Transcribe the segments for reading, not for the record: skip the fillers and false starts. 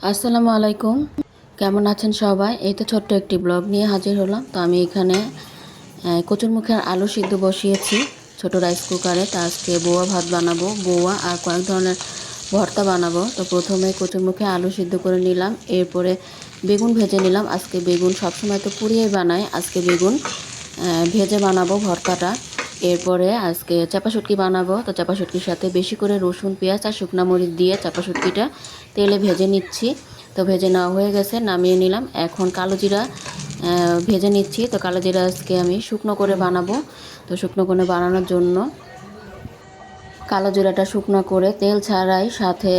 আসসালামু আলাইকুম। কেমন আছেন সবাই? এই তো ছোট্ট একটি ব্লগ নিয়ে হাজির হলাম। তো আমি এখানে কচুরমুখী আর আলু সিদ্ধ বসিয়েছি ছোট রাইস কুকারে। তো আজকে বউয়া ভাত বানাবো, বউয়া আর কয়েক ধরনের ভর্তা বানাবো। তো প্রথমে কচুরমুখী আলু সিদ্ধ করে নিলাম, এরপরে বেগুন ভেজে নিলাম। আজকে বেগুন সবসময় তো পুড়িয়েই বানাই, আজকে বেগুন ভেজে বানাবো ভর্তাটা। এরপরে আজকে চাপা শুটকি বানাবো। তো চাপা শুটকির সাথে বেশি করে রসুন, পেঁয়াজ আর শুকনা মরিচ দিয়ে চাপা শুটকিটা তেলে ভেজে নিচ্ছি। তো ভেজে নেওয়া হয়ে গেছে, নামিয়ে নিলাম। এখন কালো জিরা ভেজে নিচ্ছি। তো কালো জিরা আজকে আমি শুকনো করে বানাবো। তো শুকনো করে বানানোর জন্য কালো জিরাটা শুকনো করে তেল ছাড়াই সাথে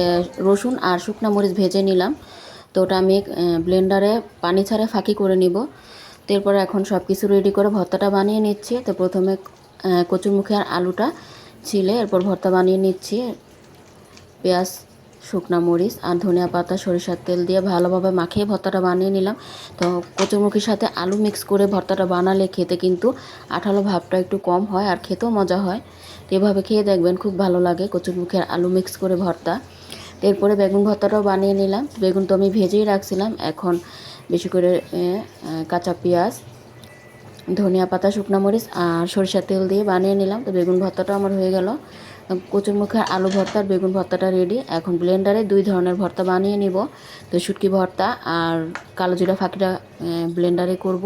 রসুন আর শুকনো মরিচ ভেজে নিলাম। তো ওটা আমি ব্লেন্ডারে পানি ছাড়া ফাঁকি করে নিব। তো এরপরে এখন সব কিছু রেডি করে ভর্তাটা বানিয়ে নিচ্ছি। তো প্রথমে কচুরমুখী আর আলুটা ছিলে, এরপর ভর্তা বানিয়ে নিচ্ছি। পেঁয়াজ, শুকনা মরিচ আর ধনিয়া পাতা, সরিষার তেল দিয়ে ভালোভাবে মাখিয়ে ভর্তাটা বানিয়ে নিলাম। তো কচুরমুখির সাথে আলু মিক্স করে ভর্তাটা বানালে খেতে কিন্তু আঠালো ভাবটা একটু কম হয় আর খেতেও মজা হয়। তো এভাবে খেয়ে দেখবেন, খুব ভালো লাগে কচুরমুখী আর আলু মিক্স করে ভর্তা। এরপরে বেগুন ভর্তাটাও বানিয়ে নিলাম। বেগুন তো আমি ভেজেই রাখছিলাম। এখন বেশি করে কাঁচা পেঁয়াজ, ধনিয়া পাতা, শুকনো মরিচ আর সরিষার তেল দিয়ে বানিয়ে নিলাম। তো বেগুন ভর্তাটা আমার হয়ে গেল। কচুরমুখী আর আলু ভর্তা আর বেগুন ভর্তাটা রেডি। এখন ব্লেন্ডারে দুই ধরনের ভর্তা বানিয়ে নিব। তো শুটকি ভর্তা আর কালো জিরা ফাঁকিটা ব্লেন্ডারে করব।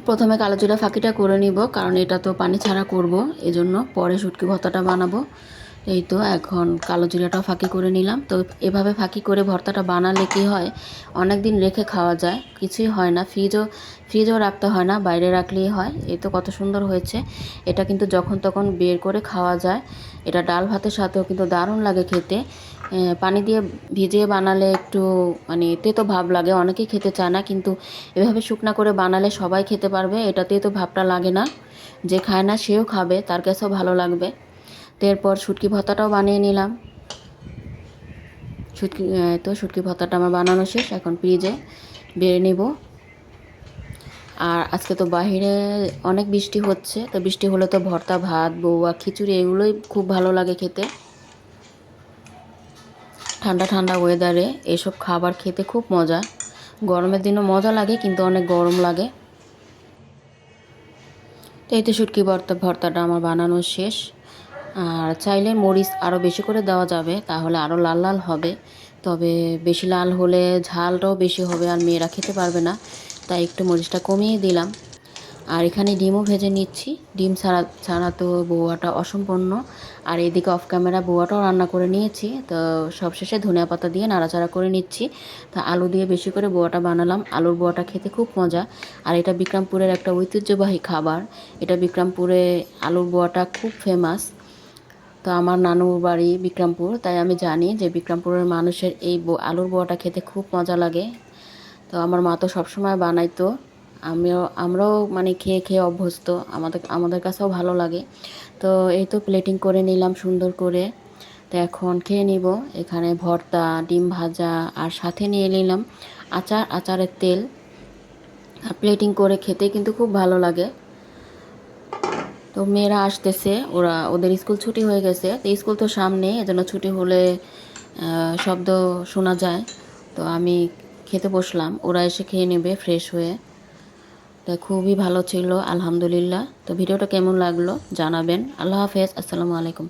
প্রথমে কালো জিরা ফাঁকিটা করে নিব, কারণ এটা তো পানি ছাড়া করব, এজন্য পরে শুটকি ভর্তাটা বানাবো। এই তো এখন কালো জিরাটাও ফাঁকি করে নিলাম। তো এভাবে ফাঁকি করে ভর্তাটা বানালে কি হয়, অনেক দিন রেখে খাওয়া যায়, কিছুই হয় না। ফ্রিজও রাখতে হয় না, বাইরে রাখলেই হয়। এই তো কত সুন্দর হয়েছে। এটা কিন্তু যখন তখন বের করে খাওয়া যায়। এটা ডাল ভাতের সাথেও কিন্তু দারুণ লাগে খেতে। পানি দিয়ে ভিজিয়ে বানালে একটু মানে তেতো ভাব লাগে, অনেকেই খেতে চায় না, কিন্তু এভাবে শুকনা করে বানালে সবাই খেতে পারবে। এটাতে তো ভাবটা লাগে না, যে খায় না সেও খাবে, তার কাছেও ভালো লাগবে। তো এরপর শুটকি ভর্তাটাও বানিয়ে নিলাম। শুটকি ভর্তাটা আমার বানানো শেষ, এখন ফ্রিজে বেড়ে নেব। আর আজকে তো বাহিরে অনেক বৃষ্টি হচ্ছে। তো বৃষ্টি হলে তো ভর্তা, ভাত, বউয়া, খিচুড়ি এগুলোই খুব ভালো লাগে খেতে। ঠান্ডা ঠান্ডা ওয়েদারে এসব খাবার খেতে খুব মজা। গরমের দিনও মজা লাগে, কিন্তু অনেক গরম লাগে। তো এই তো শুটকি ভর্তাটা আমার বানানো শেষ। আর চাইলে মরিচ আরও বেশি করে দেওয়া যাবে, তাহলে আরও লাল লাল হবে। তবে বেশি লাল হলে ঝালটাও বেশি হবে আর মেয়েরা খেতে পারবে না, তাই একটু মরিচটা কমিয়ে দিলাম। আর এখানে ডিমও ভেজে নিচ্ছি। ডিম ছাড়া ছাড়া তো বউয়াটা অসম্পূর্ণ। আর এদিকে অফ ক্যামেরা বউয়াটাও রান্না করে নিয়েছি। তো সবশেষে ধনিয়া পাতা দিয়ে নাড়াচাড়া করে নিচ্ছি। তা আলু দিয়ে বেশি করে বউয়াটা বানালাম। আলুর বউয়াটা খেতে খুব মজা। আর এটা বিক্রমপুরের একটা ঐতিহ্যবাহী খাবার। এটা বিক্রমপুরে আলুর বউয়াটা খুব ফেমাস। তো আমার নানুর বাড়ি বিক্রমপুর, তাই আমি জানি যে বিক্রমপুরের মানুষের এই আলুর বউয়াটা খেতে খুব মজা লাগে। তো আমার মা তো সবসময় বানাইতো। আমরাও মানে খেয়ে খেয়ে অভ্যস্ত, আমাদের কাছেও ভালো লাগে। তো এই তো প্লেটিং করে নিলাম সুন্দর করে। তো এখন খেয়ে নিব। এখানে ভর্তা, ডিম ভাজা আর সাথে নিয়ে নিলাম আচারের তেল। আর প্লেটিং করে খেতে কিন্তু খুব ভালো লাগে। তো মেয়েরা আসতেছে, ওদের স্কুল ছুটি হয়ে গেছে। তো স্কুল তো সামনে, এজন্য ছুটি হলে শব্দ শোনা যায়। তো আমি খেতে বসলাম, ওরা এসে খেয়ে নেবে ফ্রেশ হয়ে। তো খুবই ভালো ছিল, আলহামদুলিল্লাহ। তো ভিডিওটা কেমন লাগলো জানাবেন। আল্লাহ হাফেজ, আসসালামু আলাইকুম।